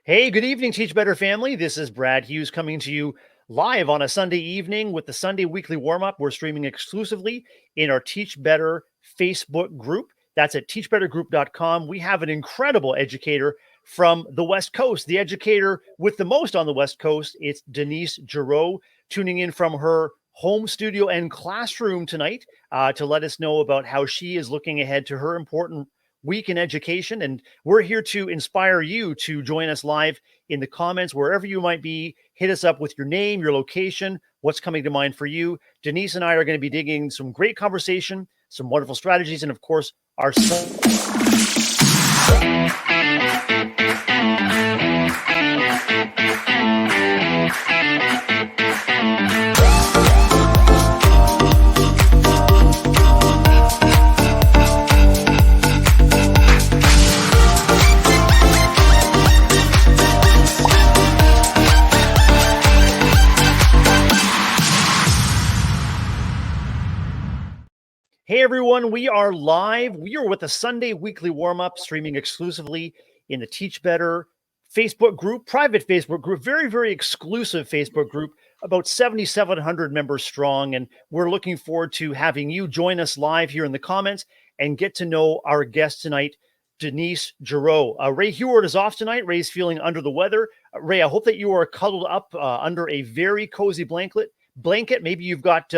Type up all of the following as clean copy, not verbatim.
Hey, good evening, Teach Better family. This is Brad Hughes coming to you live on a Sunday evening with the Sunday Weekly Warm Up. We're streaming exclusively in our Teach Better Facebook group. That's at teachbettergroup.com. We have an incredible educator from the West Coast, the educator with the most on the West Coast. It's Denise Gerrow, tuning in from her home studio and classroom tonight to let us know about how she is looking ahead to her important week in education. And we're here to inspire you to join us live in the comments, wherever you might be. Hit us up with your name, your location, what's coming to mind for you. Denise and I are going to be digging some great conversation, some wonderful strategies, and of course, our Hey everyone, we are live. We are with the Sunday Weekly Warm-Up, streaming exclusively in the Teach Better Facebook group, private Facebook group, very, very exclusive Facebook group, about 7,700 members strong. And we're looking forward to having you join us live here in the comments and get to know our guest tonight, Denise Gerrow. Ray Heward is off tonight. Ray's feeling under the weather. Ray, I hope that you are cuddled up under a very cozy blanket. Maybe you've got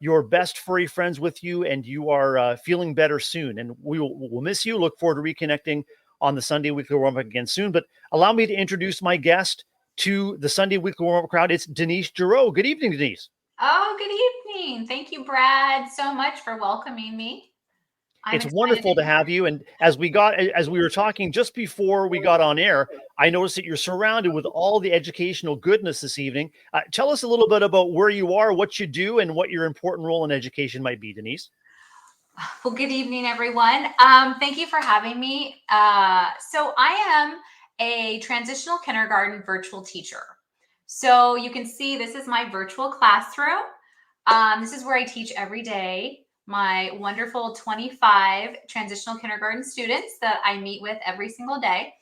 your best furry friends with you, and you are feeling better soon. And we'll miss you. Look forward to reconnecting on the Sunday Weekly Warm-Up again soon. But allow me to introduce my guest to the Sunday Weekly Warm-Up crowd. It's Denise Gerrow. Good evening, Denise. Oh, good evening. Thank you, Brad, so much for welcoming me. It's wonderful to have you. And as we were talking just before we got on air, I noticed that you're surrounded with all the educational goodness this evening. Tell us a little bit about where you are, what you do, and what your important role in education might be, Denise. Well, good evening, everyone. Thank you for having me. So I am a transitional kindergarten virtual teacher. So you can see this is my virtual classroom. This is where I teach every day. My wonderful 25 transitional kindergarten students that I meet with every single day.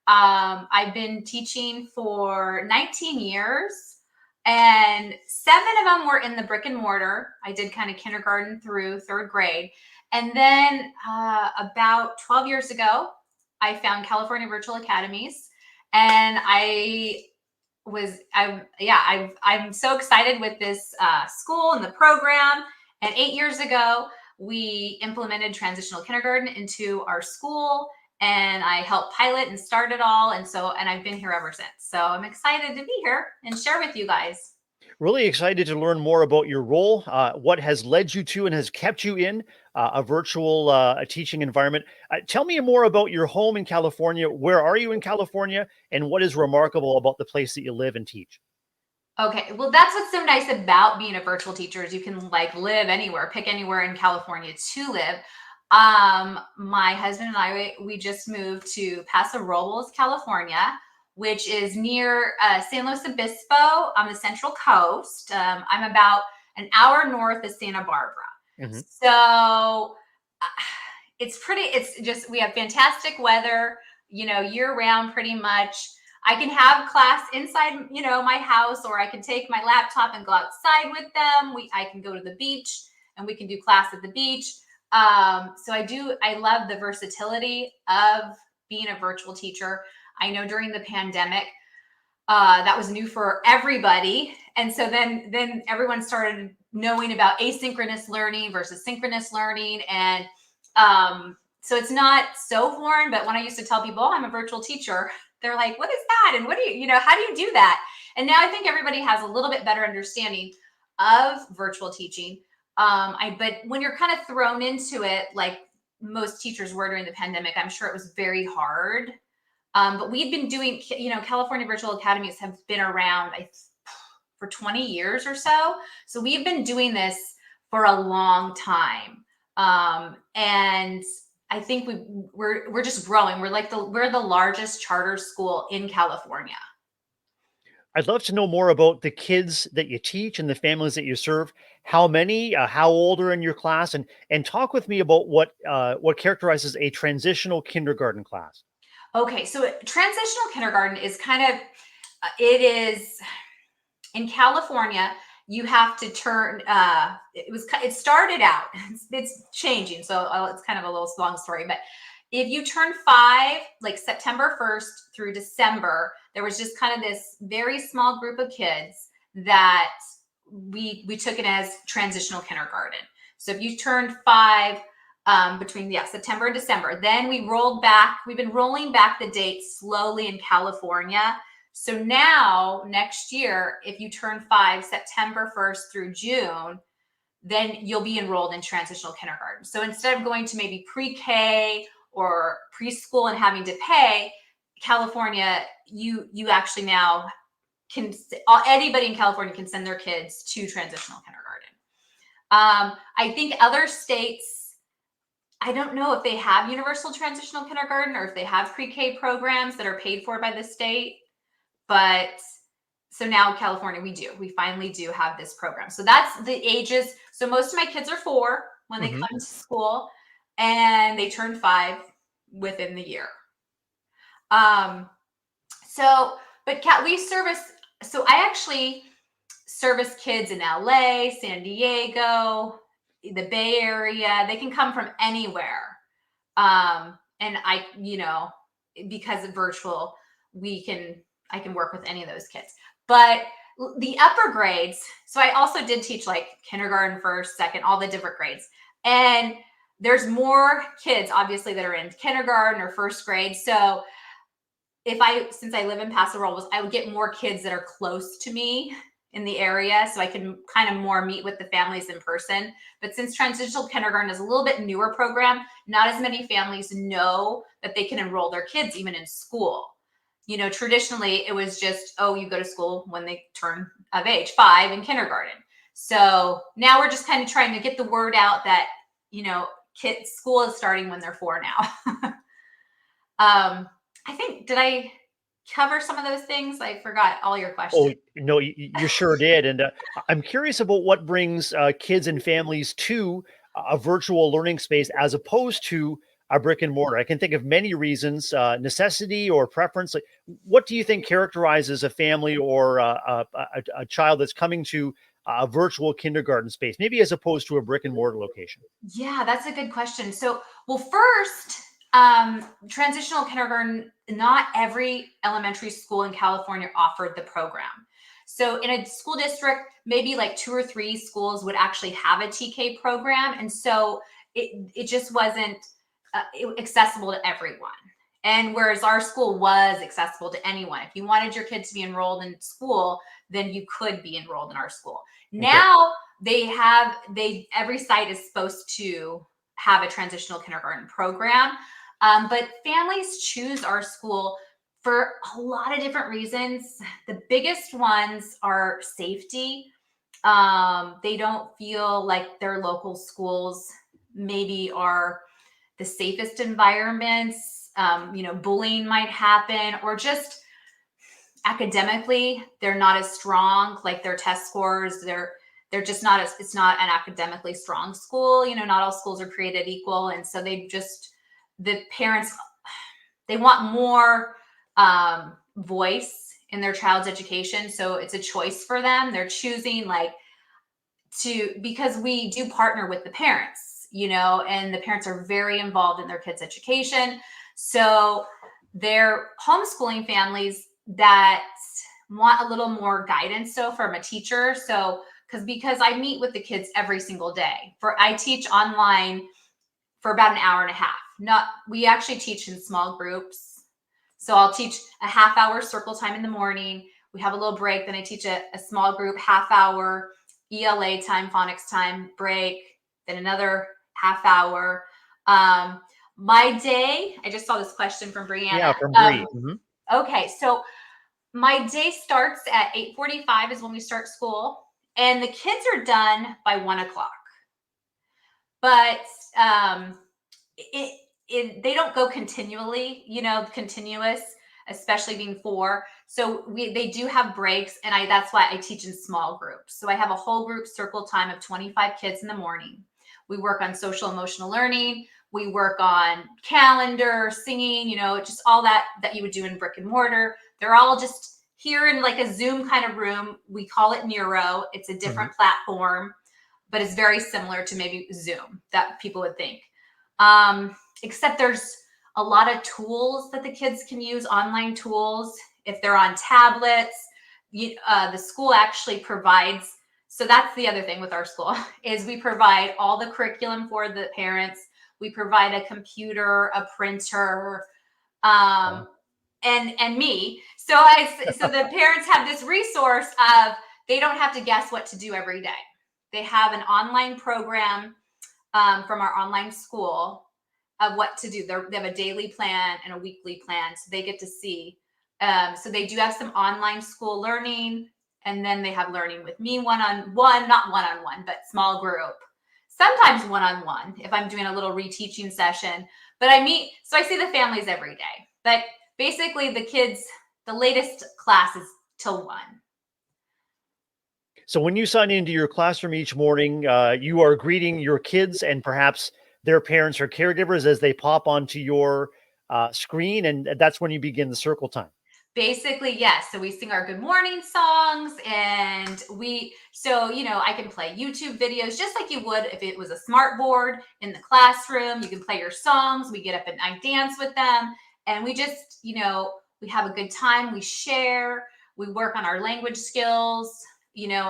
I've been teaching for 19 years, and 7 of them were in the brick and mortar. I did kind of kindergarten through 3rd grade. And then about 12 years ago, I found California Virtual Academies, and I'm so excited with this school and the program. And 8 years ago, we implemented transitional kindergarten into our school, and I helped pilot and start it all. And I've been here ever since. So I'm excited to be here and share with you guys. Really excited to learn more about your role, what has led you to and has kept you in a virtual teaching environment. Tell me more about your home in California. Where are you in California, and what is remarkable about the place that you live and teach? Okay, well, that's what's so nice about being a virtual teacher is you can live anywhere, pick anywhere in California to live. My husband and I, we just moved to Paso Robles, California, which is near San Luis Obispo on the Central Coast. I'm about an hour north of Santa Barbara. Mm-hmm. So we have fantastic weather, year round pretty much. I can have class inside, my house, or I can take my laptop and go outside with them. I can go to the beach and we can do class at the beach. I love the versatility of being a virtual teacher. I know during the pandemic, that was new for everybody. And so then everyone started knowing about asynchronous learning versus synchronous learning. And so it's not so foreign, but when I used to tell people, I'm a virtual teacher, they're like, what is that? And what do you, how do you do that? And now I think everybody has a little bit better understanding of virtual teaching. But when you're kind of thrown into it, like most teachers were during the pandemic, I'm sure it was very hard. But we've been doing, California Virtual Academies have been around for 20 years or so. So we've been doing this for a long time. And I think we're just growing. We're the largest charter school in California. I'd love to know more about the kids that you teach and the families that you serve. How many, how old are in your class, and talk with me about what characterizes a transitional kindergarten class. Okay, so transitional kindergarten is kind of, it is in California. You have to turn. It started out. It's changing, so it's kind of a little long story. But if you turn 5, like September 1st through December, there was just kind of this very small group of kids that we took it as transitional kindergarten. So if you turned 5 between September and December, then we rolled back. We've been rolling back the dates slowly in California. So now next year, if you turn 5 September 1st through June, then you'll be enrolled in transitional kindergarten. So instead of going to maybe pre-K or preschool and having to pay, California, you actually now can, anybody in California can send their kids to transitional kindergarten. I think other states, I don't know if they have universal transitional kindergarten or if they have pre-K programs that are paid for by the state. But so now California, we finally do have this program. So that's the ages. So most of my kids are 4 when they come to school, and they turn 5 within the year. We service, so I actually service kids in LA, San Diego, the Bay Area. They can come from anywhere. And because of virtual, I can work with any of those kids. But the upper grades, so I also did teach like kindergarten, first, second, all the different grades. And there's more kids, obviously, that are in kindergarten or first grade. So since I live in Paso Robles, I would get more kids that are close to me in the area, so I can kind of more meet with the families in person. But since transitional kindergarten is a little bit newer program, not as many families know that they can enroll their kids even in school. Traditionally it was just, you go to school when they turn of age, 5 in kindergarten. So now we're just kind of trying to get the word out that, kids, school is starting when they're 4 now. I think, did I cover some of those things? I forgot all your questions. Oh, no, you sure did. And I'm curious about what brings kids and families to a virtual learning space as opposed to a brick and mortar. I can think of many reasons, necessity or preference. Like, what do you think characterizes a family or a child that's coming to a virtual kindergarten space, maybe as opposed to a brick and mortar location? Yeah, that's a good question. So, well, first, transitional kindergarten, not every elementary school in California offered the program. So in a school district, maybe like 2 or 3 schools would actually have a TK program. And so it just wasn't accessible to everyone. And whereas our school was accessible to anyone, if you wanted your kid to be enrolled in school, then you could be enrolled in our school. Okay. Now every site is supposed to have a transitional kindergarten program. But families choose our school for a lot of different reasons. The biggest ones are safety. They don't feel like their local schools maybe are the safest environments. Bullying might happen, or just academically, they're not as strong, like their test scores, they're just not it's not an academically strong school. Not all schools are created equal. And so the parents, they want more voice in their child's education. So it's a choice for them. They're choosing because we do partner with the parents, and the parents are very involved in their kids' education. So they're homeschooling families that want a little more guidance. So from a teacher, because I meet with the kids every single day. I teach online for about an hour and a half. We actually teach in small groups. So I'll teach a half-hour circle time in the morning. We have a little break. Then I teach a small group, half-hour ELA time, phonics time, break, then another half-hour. My day, I just saw this question from Brianna. Yeah, from Bree. Okay, so my day starts at 8:45 is when we start school, and the kids are done by 1:00. But they don't go continually, continuous, especially being 4. So they do have breaks, and that's why I teach in small groups. So I have a whole group circle time of 25 kids in the morning. We work on social emotional learning. We work on calendar, singing, just all that you would do in brick and mortar. They're all just here in like a Zoom kind of room. We call it Gerrow. It's a different platform, but it's very similar to maybe Zoom that people would think. Except there's a lot of tools that the kids can use, online tools. If they're on tablets, the school actually provides. So that's the other thing with our school is we provide all the curriculum for the parents. We provide a computer, a printer, and me. So the parents have this resource of they don't have to guess what to do every day. They have an online program from our online school of what to do. They have a daily plan and a weekly plan, so they get to see. So they do have some online school learning, and then they have learning with me one-on-one, not one-on-one, but small group. Sometimes one-on-one if I'm doing a little reteaching session. But so I see the families every day. But basically the kids, the latest class is till 1. So when you sign into your classroom each morning, you are greeting your kids and perhaps their parents or caregivers as they pop onto your screen, and that's when you begin the circle time. Basically, yes. So we sing our good morning songs, and I can play YouTube videos just like you would if it was a smart board in the classroom. You can play your songs. We get up and I dance with them, and we just, we have a good time. We share, we work on our language skills,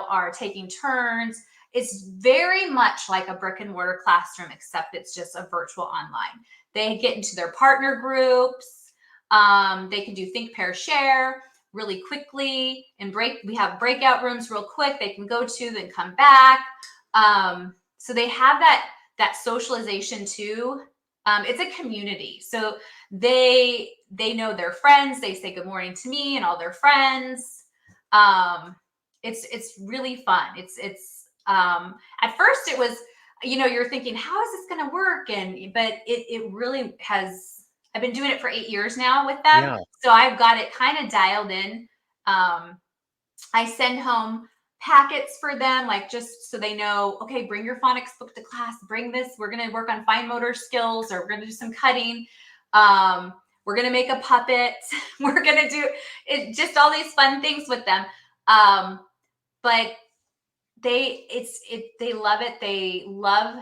are taking turns. It's very much like a brick and mortar classroom, except it's just a virtual online. They get into their partner groups. They can do think, pair, share really quickly and we have breakout rooms real quick. They can go to, then come back. So they have that socialization too. It's a community. So they know their friends. They say good morning to me and all their friends. It's really fun. At first it was, you're thinking, how is this going to work? But it really has. I've been doing it for 8 years now with them. Yeah. So I've got it kind of dialed in. I send home packets for them, like just so they know, okay, bring your phonics book to class, bring this. We're going to work on fine motor skills, or we're going to do some cutting. We're going to make a puppet. We're going to do just all these fun things with them. But they love it. They love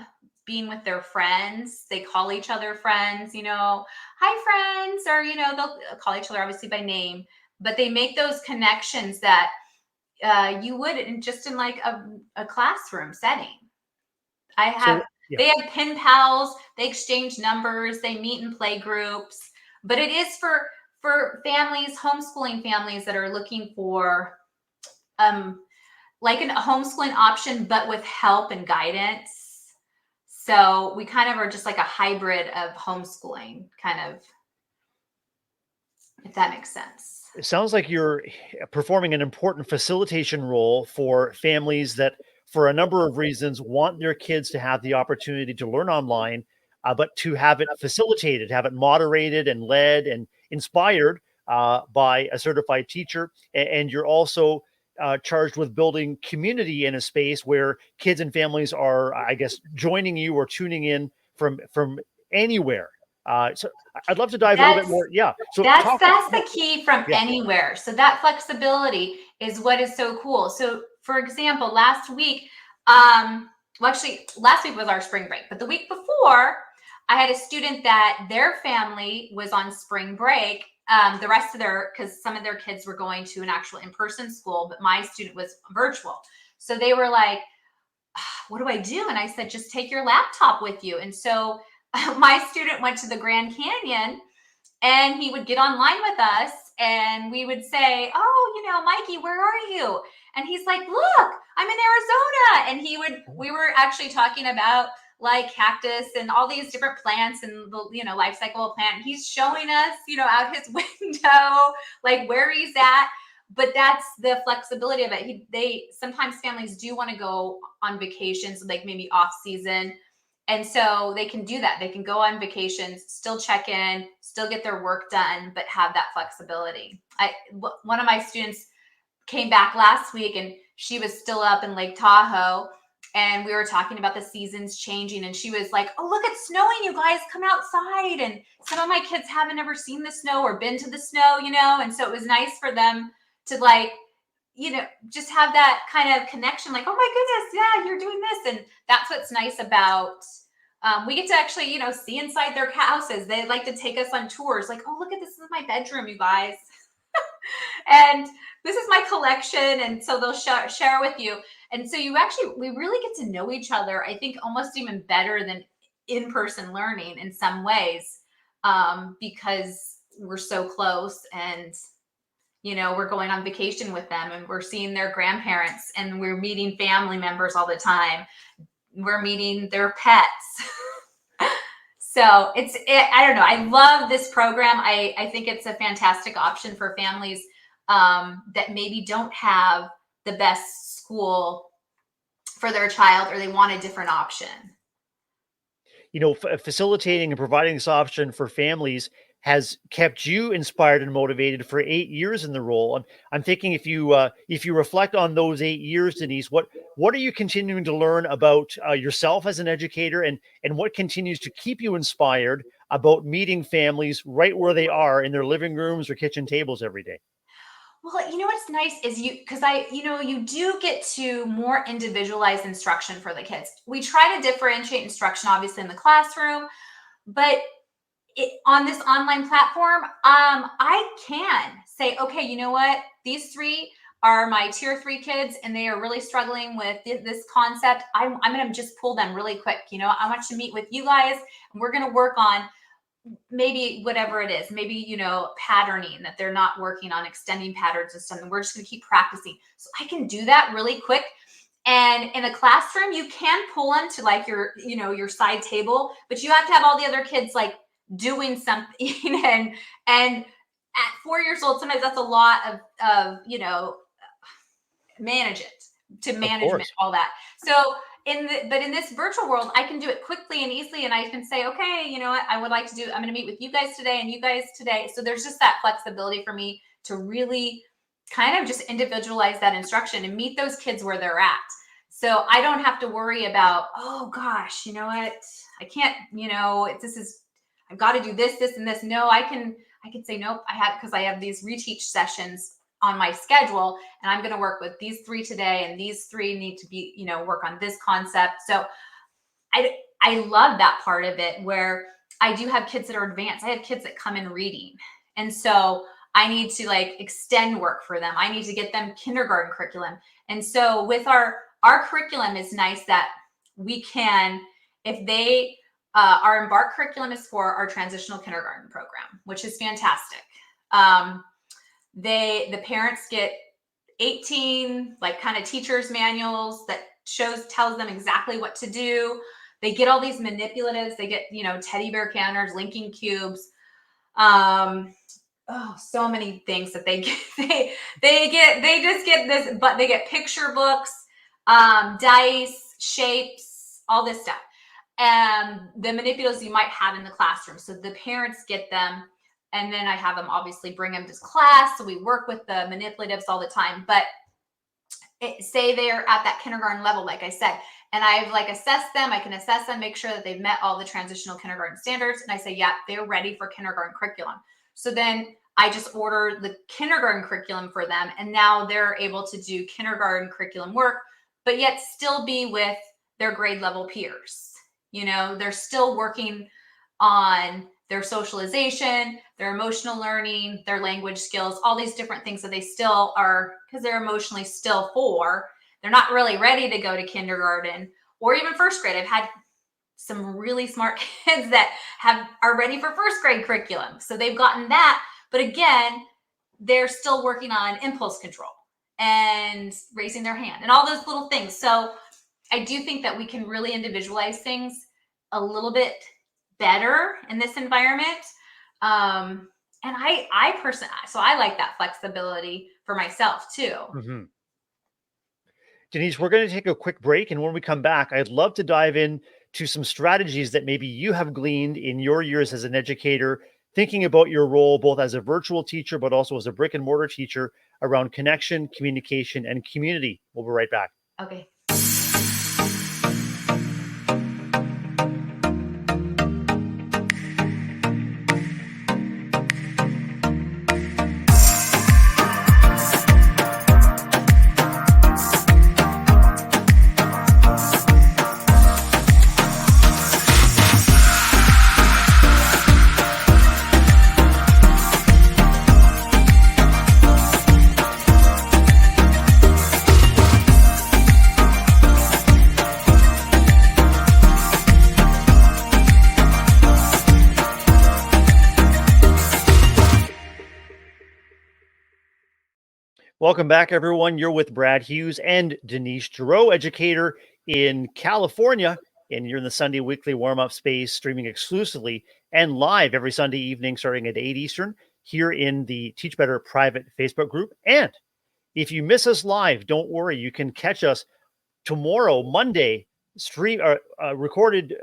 being with their friends. They call each other friends, hi friends, or, they'll call each other obviously by name, but they make those connections that you would in like a classroom setting. They have pen pals, they exchange numbers, they meet in play groups, but it is for families, homeschooling families that are looking for like a homeschooling option, but with help and guidance. So we kind of are just like a hybrid of homeschooling, kind of, if that makes sense. It sounds like you're performing an important facilitation role for families that, for a number of reasons, want their kids to have the opportunity to learn online, but to have it facilitated, have it moderated and led and inspired by a certified teacher. And you're also charged with building community in a space where kids and families are, I guess, joining you or tuning in from anywhere. So I'd love to dive a little bit more. Yeah. So that's the key, from anywhere. So that flexibility is what is so cool. So for example, last week was our spring break, but the week before I had a student that their family was on spring break. The rest of because some of their kids were going to an actual in-person school, but my student was virtual. So they were like, what do I do? And I said, just take your laptop with you. And so my student went to the Grand Canyon, and he would get online with us, and we would say, oh, Mikey, where are you? And he's like, look, I'm in Arizona. And we were actually talking about like cactus and all these different plants and the, life cycle of plant. He's showing us, out his window, like where he's at. But that's the flexibility of it. Sometimes families do want to go on vacations, like maybe off season. And so they can do that. They can go on vacations, still check in, still get their work done, but have that flexibility. One of my students came back last week, and she was still up in Lake Tahoe. and we were talking about the seasons changing, and she was like, oh, look, it's snowing, you guys, come outside. And some of my kids haven't ever seen the snow or been to the snow, and so it was nice for them to like, just have that kind of connection, like, oh my goodness, yeah, you're doing this. And that's what's nice about, we get to actually, see inside their houses. They like to take us on tours, like, oh, look at this is my bedroom, you guys. And this is my collection. And so they'll share with you. And so we really get to know each other, I think almost even better than in-person learning in some ways, because we're so close, and, we're going on vacation with them, and we're seeing their grandparents, and we're meeting family members all the time. We're meeting their pets. So I don't know. I love this program. I think it's a fantastic option for families that maybe don't have the best school for their child, or they want a different option. Facilitating and providing this option for families has kept you inspired and motivated for 8 years in the role. I'm thinking, if you reflect on those 8 years, Denise, what are you continuing to learn about yourself as an educator, and what continues to keep you inspired about meeting families right where they are in their living rooms or kitchen tables every day? Well, what's nice is you do get to more individualized instruction for the kids. We try to differentiate instruction, obviously, in the classroom, but on this online platform, I can say, okay, you know what? These 3 are my tier 3 kids, and they are really struggling with this concept. I'm going to just pull them really quick. I want you to meet with you guys, and we're going to work on maybe whatever it is, maybe, patterning that they're not working on, extending patterns or something. We're just going to keep practicing. So I can do that really quick. And in a classroom, you can pull them to like your side table, but you have to have all the other kids like doing something. And at 4 years old, sometimes that's a lot of manage all that. So in this virtual world, I can do it quickly and easily, and I can say, okay, you know what, I'm going to meet with you guys today and you guys today. So there's just that flexibility for me to really kind of just individualize that instruction and meet those kids where they're at. So I don't have to worry about, oh gosh, you know what, I can't, I've got to do this, this, and this. No, I can say, nope, because I have these reteach sessions on my schedule, and I'm going to work with these 3 today, and these 3 need to be, work on this concept. So I love that part of it, where I do have kids that are advanced. I have kids that come in reading. And so I need to like extend work for them. I need to get them kindergarten curriculum. And so with our curriculum is nice that we can, if they, our Embark curriculum is for our transitional kindergarten program, which is fantastic. The parents get 18 like kind of teachers manuals that tells them exactly what to do. They get all these manipulatives. They get, teddy bear counters, linking cubes. So many things that they get. They just get this, but they get picture books, dice, shapes, all this stuff. And the manipulatives you might have in the classroom. So the parents get them. And then I have them obviously bring them to class. So we work with the manipulatives all the time. But say they're at that kindergarten level, like I said, and I've like assessed them. I can assess them, make sure that they've met all the transitional kindergarten standards. And I say, yeah, they're ready for kindergarten curriculum. So then I just order the kindergarten curriculum for them. And now they're able to do kindergarten curriculum work, but yet still be with their grade level peers. They're still working on their socialization, their emotional learning, their language skills, all these different things that they still are, because they're emotionally still 4. They're not really ready to go to kindergarten or even first grade. I've had some really smart kids that are ready for first grade curriculum. So they've gotten that. But again, they're still working on impulse control and raising their hand and all those little things. So I do think that we can really individualize things a little bit better in this environment. And I personally, so I like that flexibility for myself too. Mm-hmm. Denise, we're going to take a quick break. And when we come back, I'd love to dive in to some strategies that maybe you have gleaned in your years as an educator, thinking about your role both as a virtual teacher, but also as a brick and mortar teacher, around connection, communication, and community. We'll be right back. Okay. Welcome back, everyone. You're with Brad Hughes and Denise Gerrow, educator in California, and you're in the Sunday weekly warm-up space, streaming exclusively and live every Sunday evening starting at 8 Eastern here in the Teach Better private Facebook group. And if you miss us live, don't worry. You can catch us tomorrow, Monday, recorded.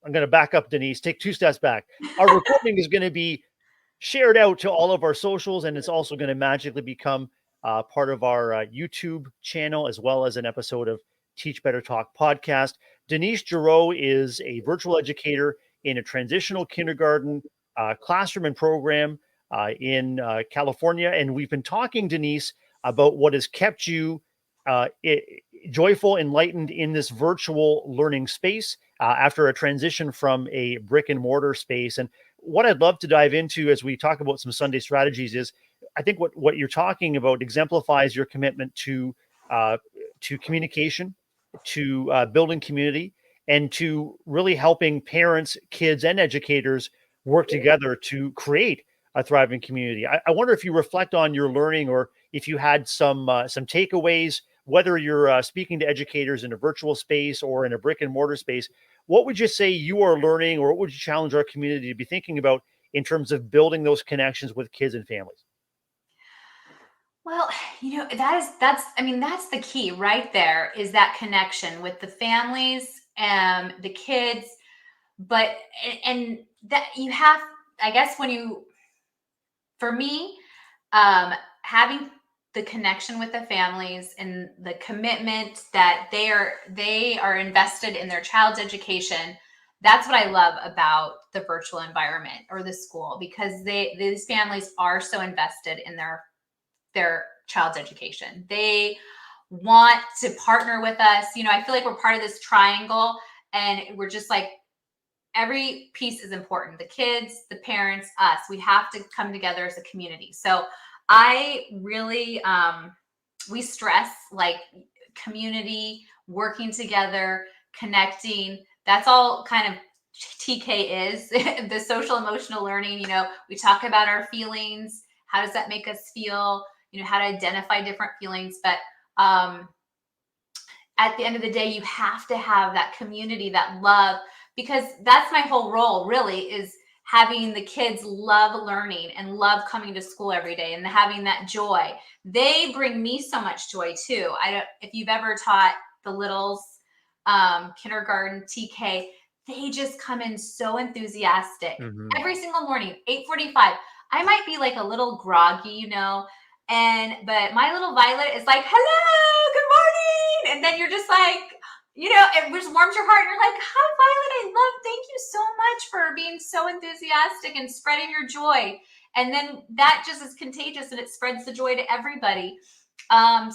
I'm going to back up, Denise. Take 2 steps back. Our recording is going to be shared out to all of our socials, and it's also going to magically become part of our YouTube channel, as well as an episode of Teach Better Talk podcast. Denise Gerrow is a virtual educator in a transitional kindergarten classroom and program in California. And we've been talking, Denise, about what has kept you joyful, enlightened in this virtual learning space after a transition from a brick and mortar space. And what I'd love to dive into as we talk about some Sunday strategies is, I think what you're talking about exemplifies your commitment to communication, to building community, and to really helping parents, kids, and educators work together to create a thriving community. I wonder if you reflect on your learning, or if you had some takeaways, whether you're speaking to educators in a virtual space or in a brick and mortar space. What would you say you are learning, or what would you challenge our community to be thinking about in terms of building those connections with kids and families? Well, that's the key right there, is that connection with the families and the kids. But and that you have, I guess, for me, having the connection with the families and the commitment that they are invested in their child's education. That's what I love about the virtual environment or the school, because these families are so invested in their child's education. They want to partner with us. I feel like we're part of this triangle, and we're just like, every piece is important. The kids, the parents, us. We have to come together as a community. So I really, we stress like community, working together, connecting. That's all kind of TK is the social emotional learning. We talk about our feelings. How does that make us feel? How to identify different feelings. But at the end of the day, you have to have that community, that love, because that's my whole role, really, is having the kids love learning and love coming to school every day and having that joy. They bring me so much joy too. If you've ever taught the littles, kindergarten, TK, they just come in so enthusiastic every single morning, 8:45. I might be like a little groggy, but my little Violet is like, hello, good morning. And then you're just like, it just warms your heart. You're like, hi, Violet, thank you so much for being so enthusiastic and spreading your joy. And then that just is contagious, and it spreads the joy to everybody.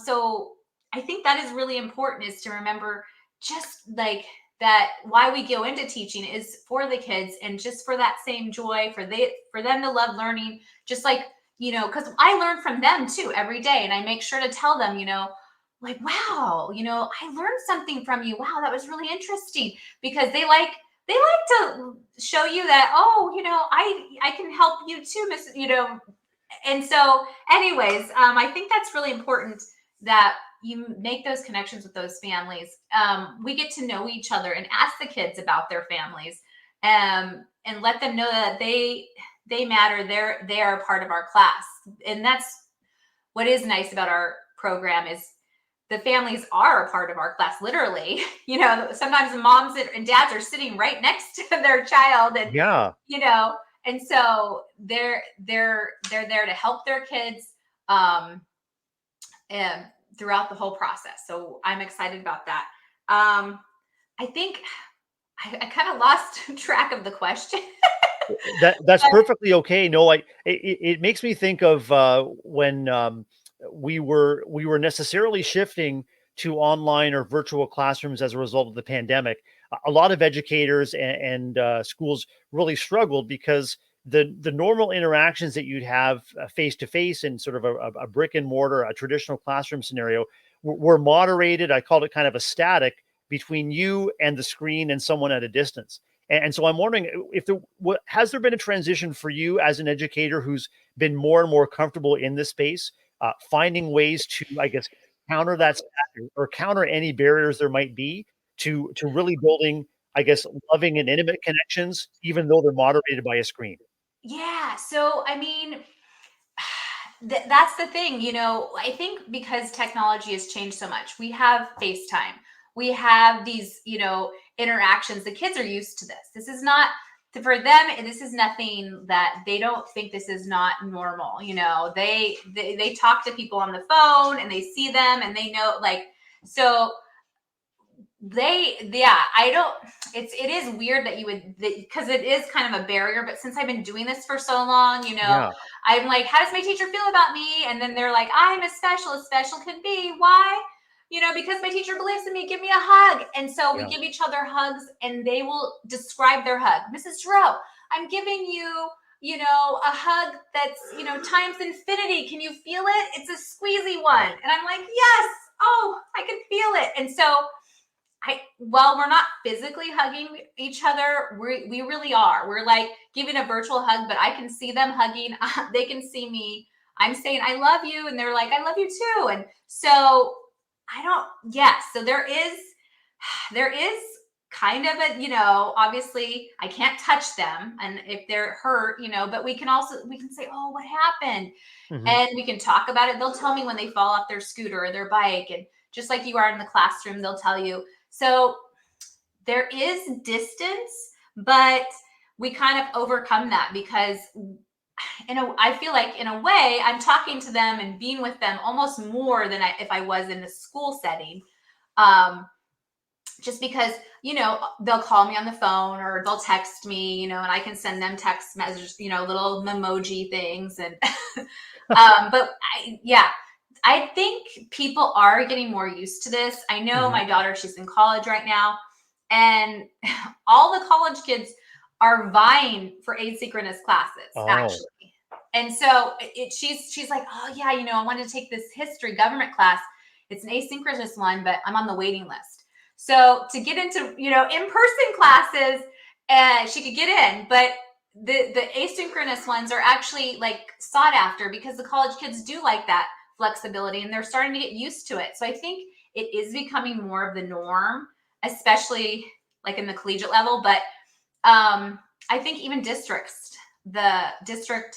So I think that is really important, is to remember just like that, why we go into teaching is for the kids, and just for that same joy, for them to love learning, just like, because I learn from them too every day. And I make sure to tell them, like, wow, I learned something from you. Wow, that was really interesting, because they like to show you that, oh, I can help you too, Miss, And so anyways, I think that's really important, that you make those connections with those families. We get to know each other and ask the kids about their families, and let them know that they matter. They are a part of our class. And that's what is nice about our program, is the families are a part of our class, literally. Sometimes the moms and dads are sitting right next to their child, and Yeah. And so they're there to help their kids and throughout the whole process. So I'm excited about that. I think I kind of lost track of the question. That's perfectly okay. No, it makes me think of when we were necessarily shifting to online or virtual classrooms as a result of the pandemic. A lot of educators and schools really struggled, because the normal interactions that you'd have face to face in sort of a brick and mortar, a traditional classroom scenario, were moderated. I called it kind of a static between you and the screen and someone at a distance. And so I'm wondering if has there been a transition for you as an educator who's been more and more comfortable in this space, finding ways to, I guess, counter that or counter any barriers there might be to really building, I guess, loving and intimate connections, even though they're moderated by a screen. Yeah. So, I mean, that's the thing, I think because technology has changed so much, we have FaceTime, we have these, interactions. The kids are used to this. This is not for them. This is nothing that they don't think this is not normal. They talk to people on the phone and they see them and they know, like, so I don't, it is weird that you would, because it is kind of a barrier, but since I've been doing this for so long, Yeah. I'm like, how does my teacher feel about me? And then they're like, I'm as special can be. Why? Because my teacher believes in me, give me a hug. And so we Yeah. give each other hugs and they will describe their hug. Mrs. Gerrow, I'm giving you, a hug that's, times infinity. Can you feel it? It's a squeezy one. And I'm like, yes. Oh, I can feel it. And so while we're not physically hugging each other, we really are. We're like giving a virtual hug, but I can see them hugging. They can see me. I'm saying, I love you. And they're like, I love you too. And so so there is kind of a, obviously I can't touch them. And if they're hurt, but we can say, oh, what happened? Hmm. And we can talk about it. They'll tell me when they fall off their scooter or their bike. And just like you are in the classroom, they'll tell you. So there is distance, but we kind of overcome that because I feel like in a way I'm talking to them and being with them almost more than if I was in a school setting. Just because, they'll call me on the phone or they'll text me, and I can send them text messages, little emoji things. And, but I think people are getting more used to this. I know my daughter, she's in college right now, and all the college kids are vying for asynchronous classes, actually. And so she's like, oh yeah, I want to take this history government class. It's an asynchronous one, but I'm on the waiting list. So to get into, in-person classes, she could get in, but the asynchronous ones are actually like sought after because the college kids do like that flexibility and they're starting to get used to it. So I think it is becoming more of the norm, especially like in the collegiate level. But I think even the district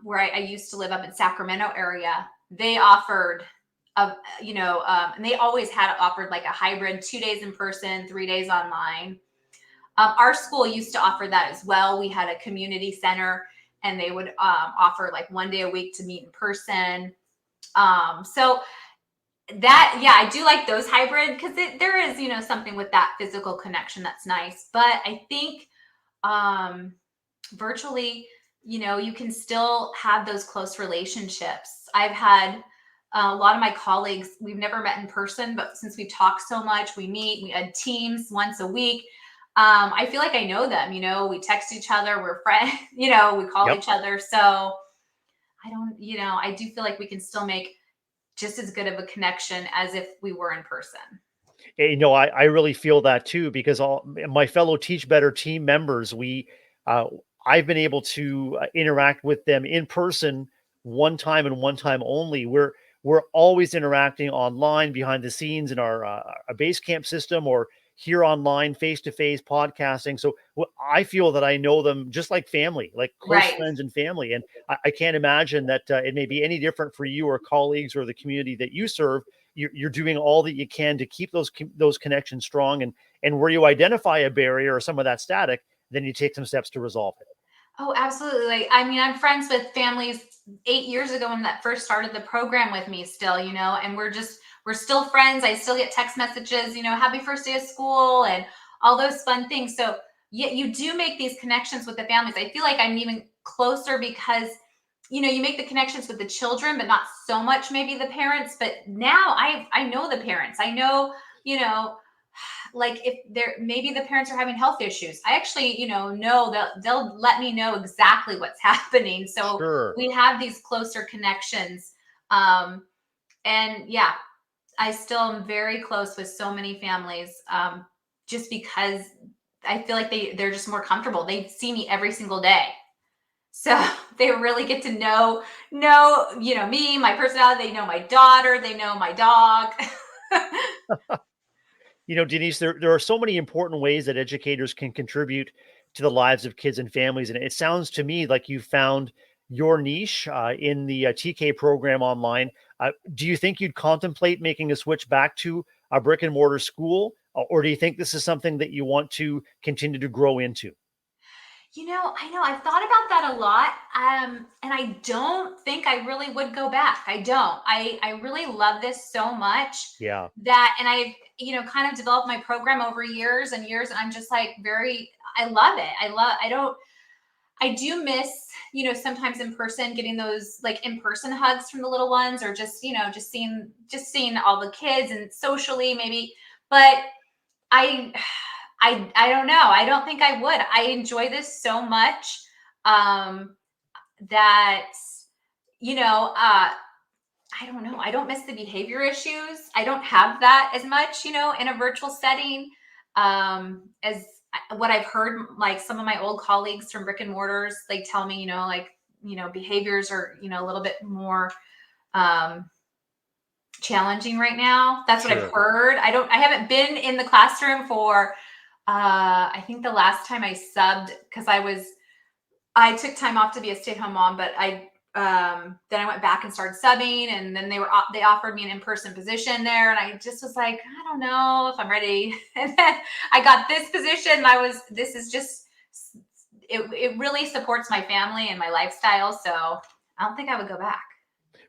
where I used to live up in Sacramento area, they offered and they always had offered like a hybrid, 2 days in person, 3 days online. Our school used to offer that as well. We had a community center and they would offer like 1 day a week to meet in person. So I do like those hybrid because there is, something with that physical connection that's nice. But I think virtually, you can still have those close relationships. I've had a lot of my colleagues, we've never met in person, but since we talk so much, we had Teams once a week. I feel like I know them, we text each other, we're friends, we call each other. So I do feel like we can still make just as good of a connection as if we were in person. I really feel that too, because all my fellow Teach Better team members, I've been able to interact with them in person one time and one time only. We're always interacting online behind the scenes in our base camp system or here online, face-to-face podcasting. So I feel that I know them just like family, like close friends and family. And I can't imagine that it may be any different for you or colleagues or the community that you serve. You're doing all that you can to keep those connections strong. And where you identify a barrier or some of that static, then you take some steps to resolve it. Oh, absolutely. Like, I mean, I'm friends with families 8 years ago when that first started the program with me still, and we're still friends. I still get text messages, happy first day of school and all those fun things. So yeah, you do make these connections with the families. I feel like I'm even closer because, you make the connections with the children, but not so much maybe the parents. But now I know the parents. I know, like if maybe the parents are having health issues, I actually, know that they'll let me know exactly what's happening. So we have these closer connections. And yeah, I still am very close with so many families, just because I feel like they're just more comfortable. They see me every single day. So they really get to know, me, my personality. They know my daughter. They know my dog. Denise, there are so many important ways that educators can contribute to the lives of kids and families. And it sounds to me like you found your niche in the TK program online. Do you think you'd contemplate making a switch back to a brick and mortar school? Or do you think this is something that you want to continue to grow into? I know I've thought about that a lot. And I don't think I really would go back. I don't. I really love this so much Yeah, that, and I've, kind of developed my program over years and years. And I'm just like I love it. I do miss, sometimes in person, getting those like in person hugs from the little ones, or just, just seeing all the kids and socially maybe. But I I don't know. I don't think I would. I enjoy this so much that I don't know. I don't miss the behavior issues. I don't have that as much, in a virtual setting. As what I've heard, like some of my old colleagues from brick and mortars, they tell me, behaviors are, a little bit more um, challenging right now. That's what I've sure. heard. I haven't been in the classroom for I think the last time I subbed, because I took time off to be a stay-at-home mom, but then I went back and started subbing, and then they offered me an in-person position there, and I just was like, I don't know if I'm ready. And then I got this position, and this is just it really supports my family and my lifestyle, so I don't think I would go back.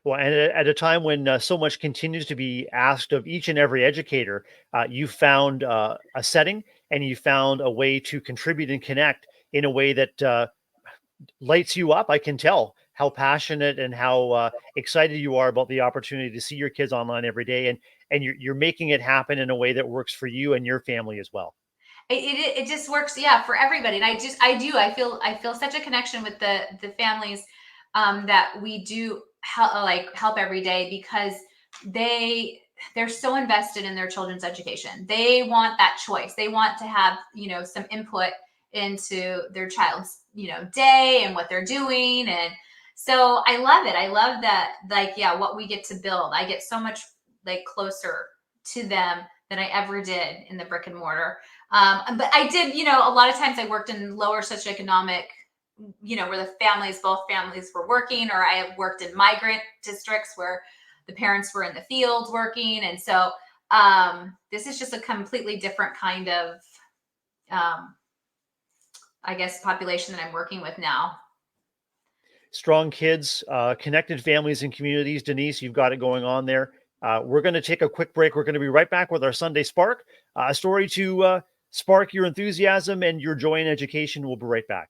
Well, and at a time when so much continues to be asked of each and every educator, you found a setting and you found a way to contribute and connect in a way that lights you up. I can tell how passionate and how excited you are about the opportunity to see your kids online every day, and you're making it happen in a way that works for you and your family as well. It just works, yeah, for everybody. And I feel such a connection with the families that we do help every day, because they they're so invested in their children's education. They want that choice. They want to have, some input into their child's, day and what they're doing. And so I love it. I love that, like, yeah, what we get to build. I get so much like closer to them than I ever did in the brick and mortar. But I did, a lot of times I worked in lower socioeconomic, where both families were working, or I have worked in migrant districts where the parents were in the fields working. And so this is just a completely different kind of, um, I guess, population that I'm working with now. Strong kids, connected families and communities. Denise, you've got it going on there. We're going to take a quick break. We're going to be right back with our Sunday Spark, a story to spark your enthusiasm and your joy in education. We'll be right back.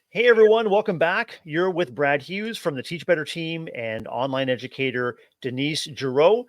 Hey everyone, welcome back. You're with Brad Hughes from the Teach Better team and online educator Denise Gerrow,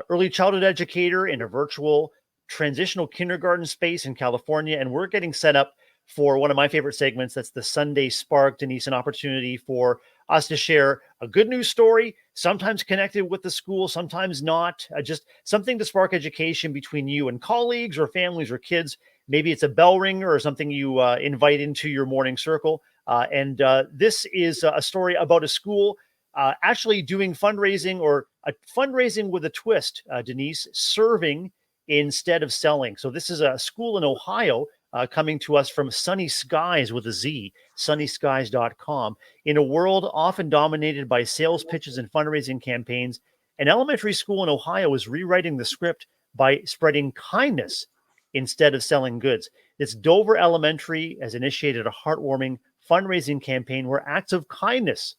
early childhood educator in a virtual transitional kindergarten space in California. And we're getting set up for one of my favorite segments. That's the Sunday Spark. Denise, an opportunity for us to share a good news story, sometimes connected with the school, sometimes not, just something to spark education between you and colleagues or families or kids. Maybe it's a bell ringer or something you invite into your morning circle. And this is a story about a school actually doing fundraising, or a fundraising with a twist, Denise, serving instead of selling. So this is a school in Ohio coming to us from Sunny Skies with a Z, sunnyskies.com. In a world often dominated by sales pitches and fundraising campaigns, an elementary school in Ohio is rewriting the script by spreading kindness instead of selling goods. This Dover Elementary has initiated a heartwarming fundraising campaign where acts of kindness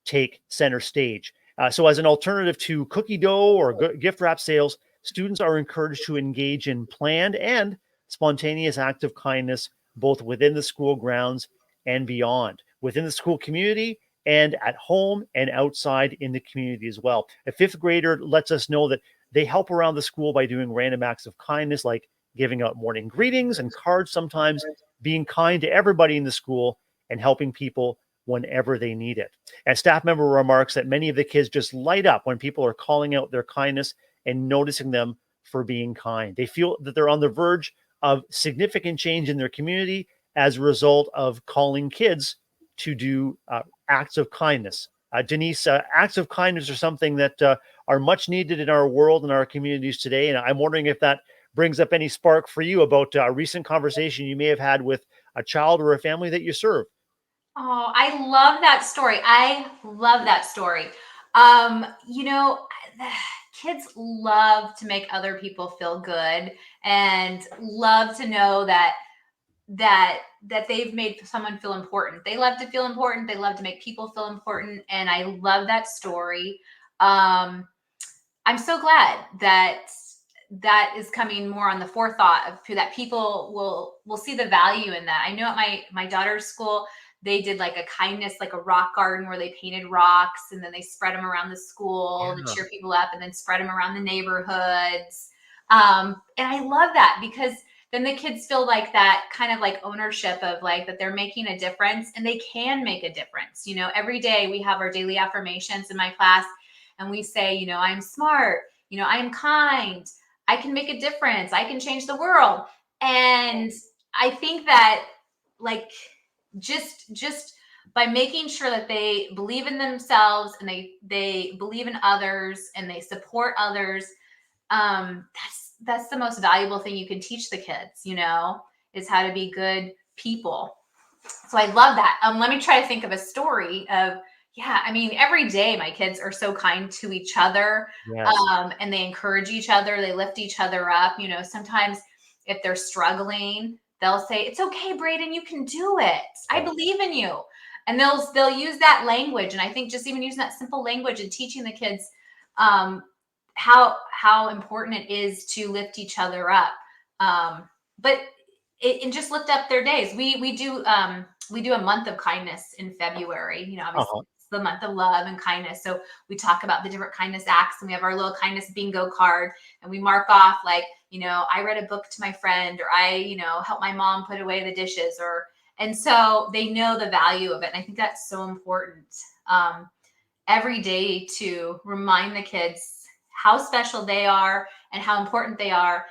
take center stage. So as an alternative to cookie dough or gift wrap sales, students are encouraged to engage in planned and spontaneous acts of kindness, both within the school grounds and beyond, within the school community and at home and outside in the community as well. A fifth grader lets us know that they help around the school by doing random acts of kindness, like giving out morning greetings and cards sometimes, being kind to everybody in the school, and helping people whenever they need it. And staff member remarks that many of the kids just light up when people are calling out their kindness and noticing them for being kind. They feel that they're on the verge of significant change in their community as a result of calling kids to do acts of kindness. Denise, acts of kindness are something that are much needed in our world and our communities today. And I'm wondering if that brings up any spark for you about a recent conversation you may have had with a child or a family that you serve. Oh, I love that story. I love that story. You know, kids love to make other people feel good and love to know that they've made someone feel important. They love to feel important. They love to make people feel important. And I love that story. I'm so glad that that is coming more on the forethought of that people will see the value in that. I know at my daughter's school, they did like a kindness, like a rock garden where they painted rocks and then they spread them around the school to cheer people up and then spread them around the neighborhoods. And I love that because then the kids feel like that kind of like ownership of like that they're making a difference and they can make a difference. You know, every day we have our daily affirmations in my class and we say, you know, I'm smart, you know, I'm kind, I can make a difference, I can change the world. And I think that like just by making sure that they believe in themselves and they believe in others and they support others, that's the most valuable thing you can teach the kids, you know, is how to be good people. So I love that. Let me try to think of a story of, yeah, I mean, every day my kids are so kind to each other, Yes. and they encourage each other. They lift each other up. You know, sometimes if they're struggling, they'll say, "It's okay, Braden, you can do it. I believe in you." And they'll use that language. And I think just even using that simple language and teaching the kids how important it is to lift each other up. But and just lift up their days. We do a month of kindness in February. You know, obviously it's the month of love and kindness. So we talk about the different kindness acts, and we have our little kindness bingo card, and we mark off like, you know, I read a book to my friend, or I, you know, helped my mom put away the dishes, and so they know the value of it. And I think that's so important every day to remind the kids how special they are and how important they are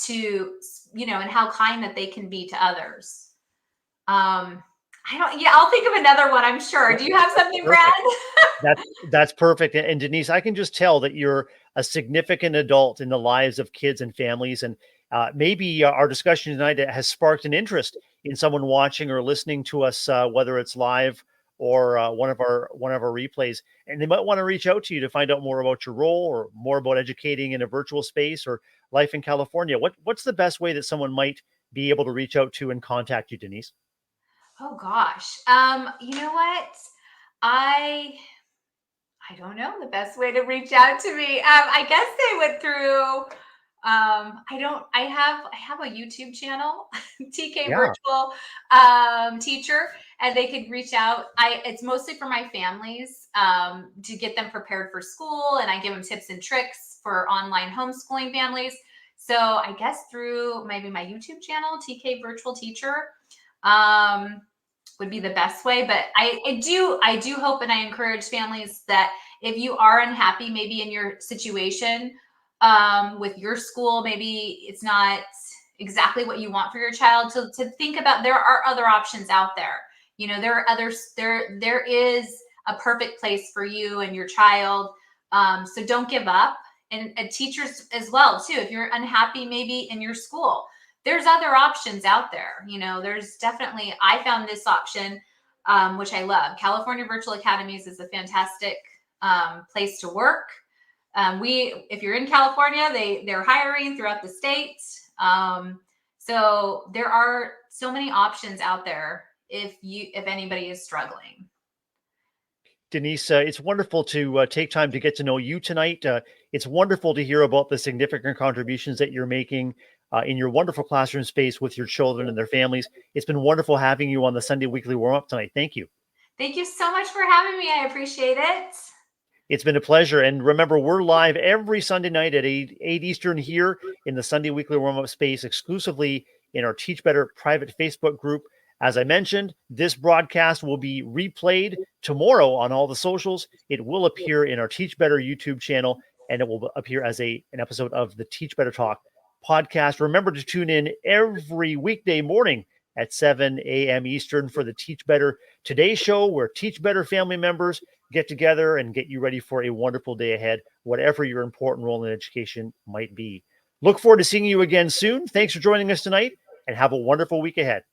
to, you know, and how kind that they can be to others. I'll think of another one, I'm sure. Do you have something, Brad? That's perfect. And Denise, I can just tell that you're a significant adult in the lives of kids and families. And maybe our discussion tonight has sparked an interest in someone watching or listening to us, whether it's live or one of our replays. And they might want to reach out to you to find out more about your role or more about educating in a virtual space or life in California. What's the best way that someone might be able to reach out to and contact you, Denise? Oh gosh. You know what? I don't know the best way to reach out to me. I guess they went through I have a YouTube channel, TK Yeah. Virtual Teacher, and they could reach out. It's mostly for my families to get them prepared for school, and I give them tips and tricks for online homeschooling families. So I guess through maybe my YouTube channel, TK Virtual Teacher, would be the best way. But I do hope and I encourage families that if you are unhappy, maybe in your situation with your school, maybe it's not exactly what you want for your child, to think about there are other options out there. You know, there are others, there is a perfect place for you and your child. So don't give up. And teachers as well, too. If you're unhappy, maybe in your school, there's other options out there. You know, there's definitely, I found this option, which I love. California Virtual Academies is a fantastic place to work. If you're in California, they're hiring throughout the state. So there are so many options out there if anybody is struggling. Denise, it's wonderful to take time to get to know you tonight. It's wonderful to hear about the significant contributions that you're making in your wonderful classroom space with your children and their families. It's been wonderful having you on the Sunday Weekly Warm Up tonight. Thank you. Thank you so much for having me. I appreciate it. It's been a pleasure. And remember, we're live every Sunday night at 8 Eastern here in the Sunday Weekly Warm-Up space, exclusively in our Teach Better private Facebook group. As I mentioned, this broadcast will be replayed tomorrow on all the socials. It will appear in our Teach Better YouTube channel, and it will appear as an episode of the Teach Better Talk podcast. Remember to tune in every weekday morning at 7 a.m. Eastern for the Teach Better Today show, where Teach Better family members get together and get you ready for a wonderful day ahead, whatever your important role in education might be. Look forward to seeing you again soon. Thanks for joining us tonight, and have a wonderful week ahead.